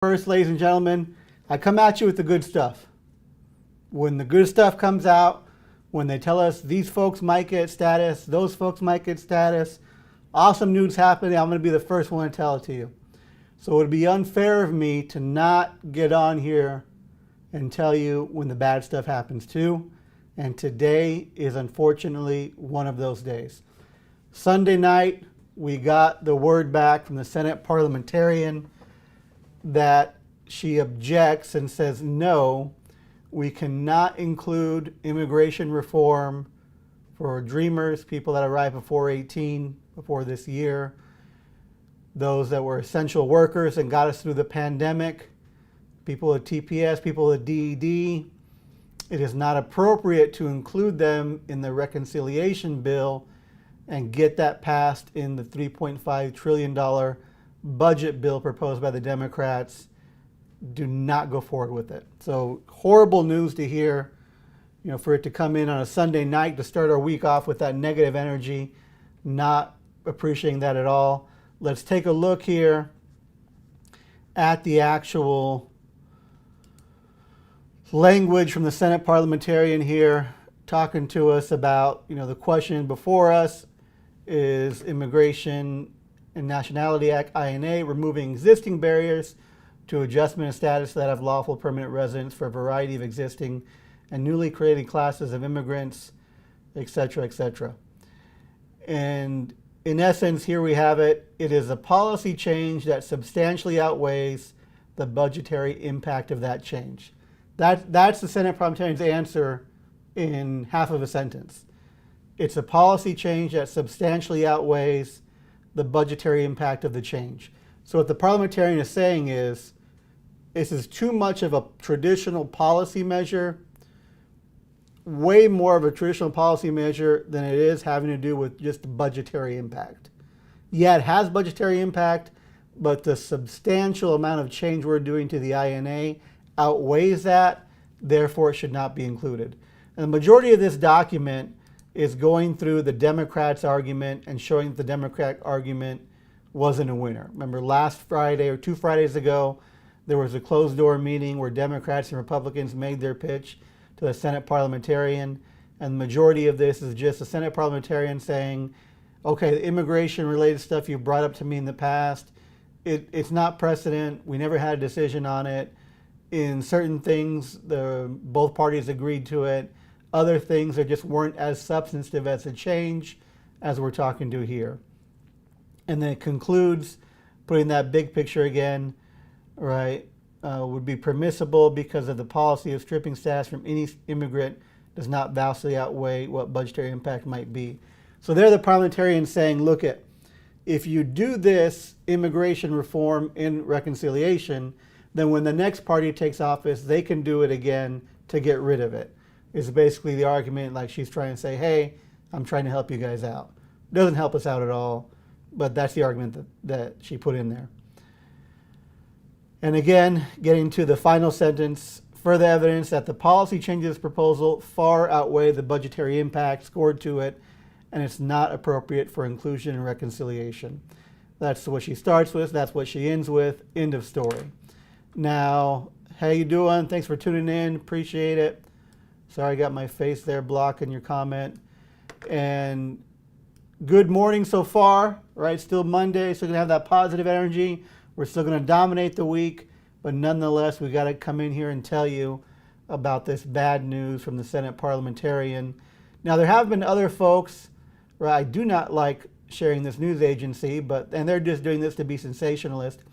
First, ladies and gentlemen, I come at you with the good stuff. When the good stuff comes out, when they tell us these folks might get status, those folks might get status, awesome news happening, I'm going to be the first one to tell it to you. So it would be unfair of me to not get on here and tell you when the bad stuff happens too. And today is unfortunately one of those days. Sunday night, we got the word back from the Senate Parliamentarian that she objects and says, no, we cannot include immigration reform for dreamers, people that arrived before 18, before this year, those that were essential workers and got us through the pandemic, people with TPS, people with DED. It is not appropriate to include them in the reconciliation bill and get that passed in the $3.5 trillion budget bill proposed by the Democrats. Do not go forward with it. So horrible news to hear, for it to come in on a Sunday night to start our week off with that negative energy. Not appreciating that at all. Let's take a look here at the actual language from the Senate Parliamentarian here, talking to us about, the question before us is Immigration and Nationality Act, INA, removing existing barriers to adjustment of status that have lawful permanent residence for a variety of existing and newly created classes of immigrants, etc., etc. And in essence, here we have it. It is a policy change that substantially outweighs the budgetary impact of that change. That's the Senate Parliamentarian's answer in half of a sentence. It's a policy change that substantially outweighs the budgetary impact of the change. So what the parliamentarian is saying is, this is too much of a traditional policy measure, way more of a traditional policy measure than it is having to do with just budgetary impact. Yeah, it has budgetary impact, but the substantial amount of change we're doing to the INA outweighs that, therefore it should not be included. And the majority of this document is going through the Democrats' argument and showing that the Democrat argument wasn't a winner. Remember last Friday or 2 Fridays ago, there was a closed door meeting where Democrats and Republicans made their pitch to the Senate Parliamentarian. And the majority of this is just the Senate Parliamentarian saying, okay, the immigration related stuff you brought up to me in the past, it's not precedent. We never had a decision on it. In certain things, both parties agreed to it. Other things that just weren't as substantive as a change as we're talking to here. And then it concludes, putting that big picture again, right, would be permissible because of the policy of stripping status from any immigrant does not vastly outweigh what budgetary impact might be. So they're the parliamentarians saying, look, if you do this immigration reform in reconciliation, then when the next party takes office, they can do it again to get rid of it. Is basically the argument, like she's trying to say, hey, I'm trying to help you guys out. Doesn't help us out at all, but that's the argument that she put in there. And again, getting to the final sentence, further evidence that the policy changes proposal far outweigh the budgetary impact scored to it, and it's not appropriate for inclusion and reconciliation. That's what she starts with, that's what she ends with, end of story. Now, how you doing? Thanks for tuning in, appreciate it. Sorry I got my face there blocking your comment. And good morning so far, right? Still Monday, so we're gonna have that positive energy. We're still gonna dominate the week, but nonetheless, we gotta come in here and tell you about this bad news from the Senate Parliamentarian. Now, there have been other folks, right? I do not like sharing this news agency, and they're just doing this to be sensationalist,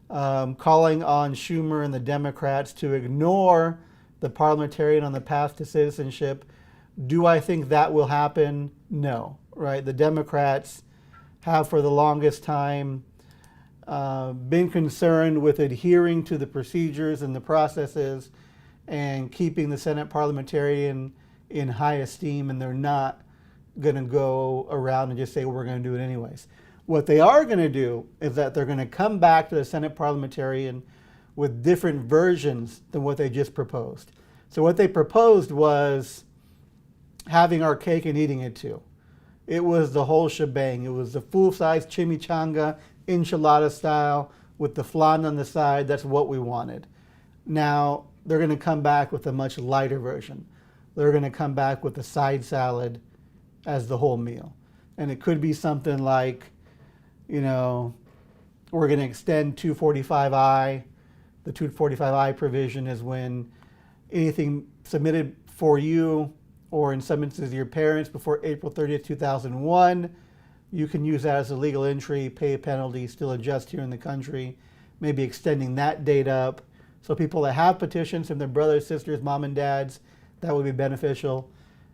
calling on Schumer and the Democrats to ignore the parliamentarian on the path to citizenship. Do I think that will happen? No, right? The Democrats have for the longest time been concerned with adhering to the procedures and the processes and keeping the Senate Parliamentarian in high esteem, and they're not going to go around and just say, well, we're going to do it anyways. What they are going to do is that they're going to come back to the Senate Parliamentarian with different versions than what they just proposed. So what they proposed was having our cake and eating it too. It was the whole shebang. It was the full-size chimichanga, enchilada style, with the flan on the side. That's what we wanted. Now, they're going to come back with a much lighter version. They're going to come back with a side salad as the whole meal. And it could be something like, you know, we're going to extend 245I. The 245I provision is when anything submitted for you, or in some instances your parents, before April 30th, 2001, you can use that as a legal entry, pay a penalty, still adjust here in the country, maybe extending that date up. So people that have petitions from their brothers, sisters, mom and dads, that would be beneficial.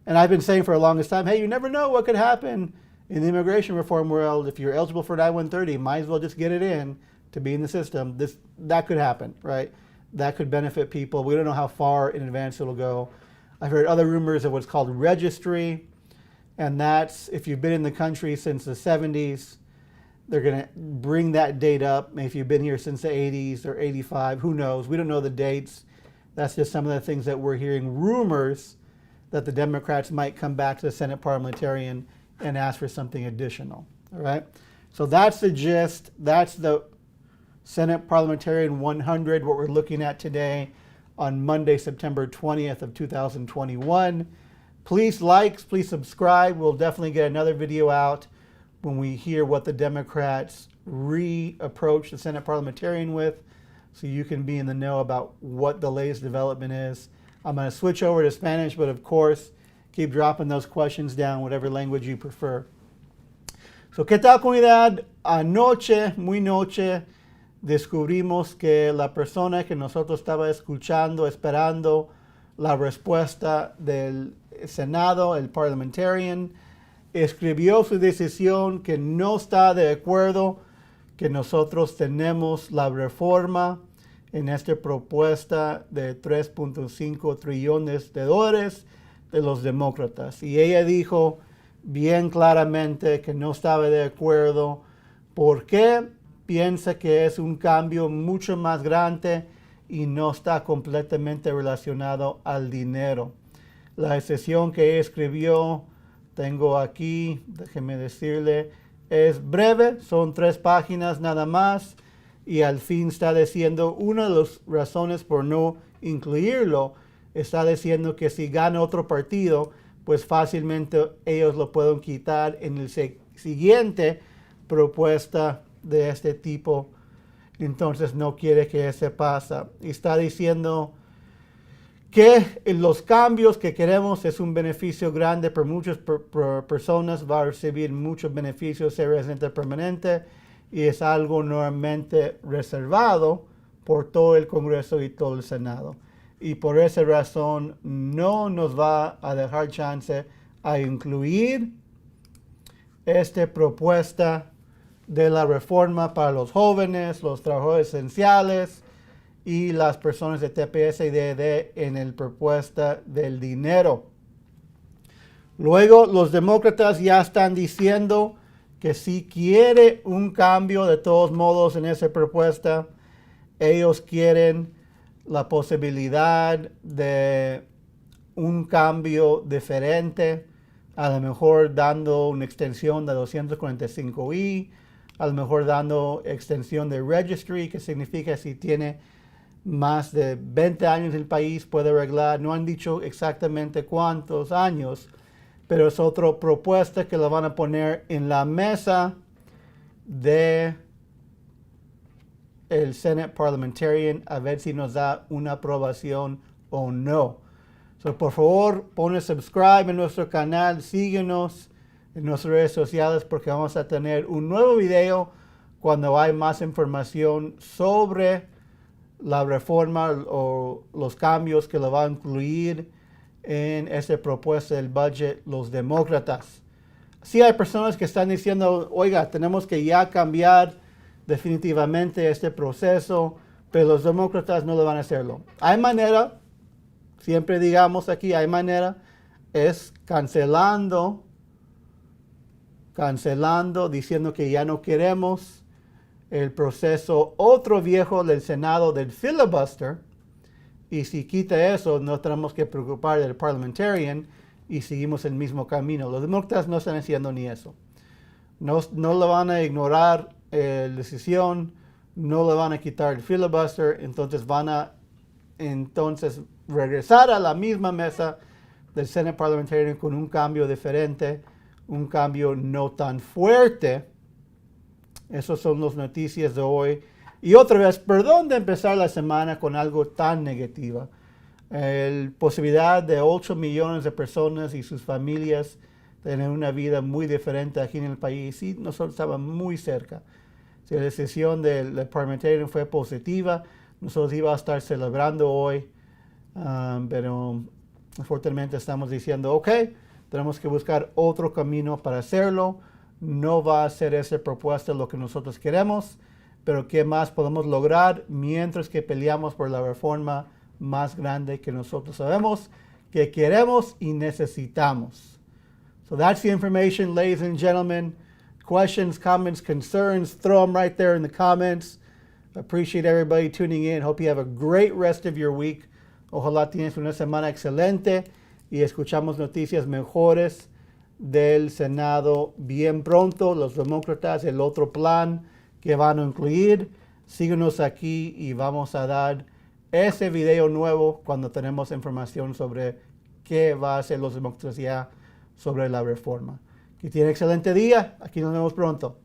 And I've been saying for the longest time, hey, you never know what could happen in the immigration reform world. If you're eligible for an I-130, might as well just get it in to be in the system. That could happen, right? That could benefit people. We don't know how far in advance it'll go. I've heard other rumors of what's called registry, and that's if you've been in the country since the 70s, they're going to bring that date up. Maybe if you've been here since the 80s or 85, who knows? We don't know the dates. That's just some of the things that we're hearing, rumors that the Democrats might come back to the Senate Parliamentarian and ask for something additional, all right? So that's the gist. That's the Senate Parliamentarian 100, what we're looking at today on Monday, September 20th of 2021. Please like, please subscribe. We'll definitely get another video out when we hear what the Democrats reapproach the Senate Parliamentarian with, so you can be in the know about what the latest development is. I'm going to switch over to Spanish, but of course, keep dropping those questions down, whatever language you prefer. So, ¿qué tal, comunidad? Anoche, muy noche, descubrimos que la persona que nosotros estaba escuchando, esperando la respuesta del Senado, el Parliamentarian, escribió su decisión que no está de acuerdo que nosotros tenemos la reforma en esta propuesta de 3.5 trillones de dólares de los demócratas. Y ella dijo bien claramente que no estaba de acuerdo porque piensa que es un cambio mucho más grande y no está completamente relacionado al dinero. La decisión que ella escribió, tengo aquí, déjeme decirle, es breve, son 3 páginas nada más, y al fin está diciendo, una de las razones por no incluirlo, está diciendo que si gana otro partido, pues fácilmente ellos lo pueden quitar en el siguiente propuesta de este tipo. Entonces no quiere que se pase. Y está diciendo que los cambios que queremos es un beneficio grande para muchas personas, va a recibir muchos beneficios ser residente permanente, y es algo normalmente reservado por todo el Congreso y todo el Senado. Y por esa razón no nos va a dejar chance a incluir esta propuesta de la reforma para los jóvenes, los trabajadores esenciales y las personas de TPS y DED en la propuesta del dinero. Luego, los demócratas ya están diciendo que si quiere un cambio de todos modos en esa propuesta, ellos quieren la posibilidad de un cambio diferente, a lo mejor dando una extensión de 245I, a lo mejor dando extensión de registry, que significa si tiene más de 20 años en el país puede arreglar. No han dicho exactamente cuántos años, pero es otra propuesta que la van a poner en la mesa de el Senate Parliamentarian a ver si nos da una aprobación o no. So, por favor, ponle subscribe en nuestro canal, síguenos en nuestras redes sociales porque vamos a tener un nuevo video cuando hay más información sobre la reforma o los cambios que le va a incluir en esta propuesta del budget los demócratas. Sí hay personas que están diciendo, oiga, tenemos que ya cambiar definitivamente este proceso, pero los demócratas no lo van a hacerlo. Hay manera, siempre digamos aquí, hay manera, es cancelando, diciendo que ya no queremos el proceso otro viejo del Senado del filibuster, y si quita eso no tenemos que preocupar del Parliamentarian y seguimos el mismo camino. Los demócratas no están haciendo ni eso. No lo van a ignorar la decisión, no le van a quitar el filibuster, entonces van a regresar a la misma mesa del Senate Parliamentarian con un cambio diferente, un cambio no tan fuerte. Esas son las noticias de hoy. Y otra vez, perdón de empezar la semana con algo tan negativo. La posibilidad de 8 millones de personas y sus familias tener una vida muy diferente aquí en el país. Sí, nosotros estábamos muy cerca. Si la decisión del Parliamentarian fue positiva, nosotros íbamos a estar celebrando hoy. Pero afortunadamente estamos diciendo, ok, tenemos que buscar otro camino para hacerlo. No va a ser esa propuesta lo que nosotros queremos, pero ¿qué más podemos lograr mientras que peleamos por la reforma más grande que nosotros sabemos que queremos y necesitamos? So that's the information, ladies and gentlemen. Questions, comments, concerns, throw them right there in the comments. Appreciate everybody tuning in. Hope you have a great rest of your week. Ojalá tienes una semana excelente y escuchamos noticias mejores del Senado bien pronto. Los demócratas, el otro plan que van a incluir. Síguenos aquí y vamos a dar ese video nuevo cuando tenemos información sobre qué va a hacer los demócratas ya sobre la reforma. Que tiene excelente día. Aquí nos vemos pronto.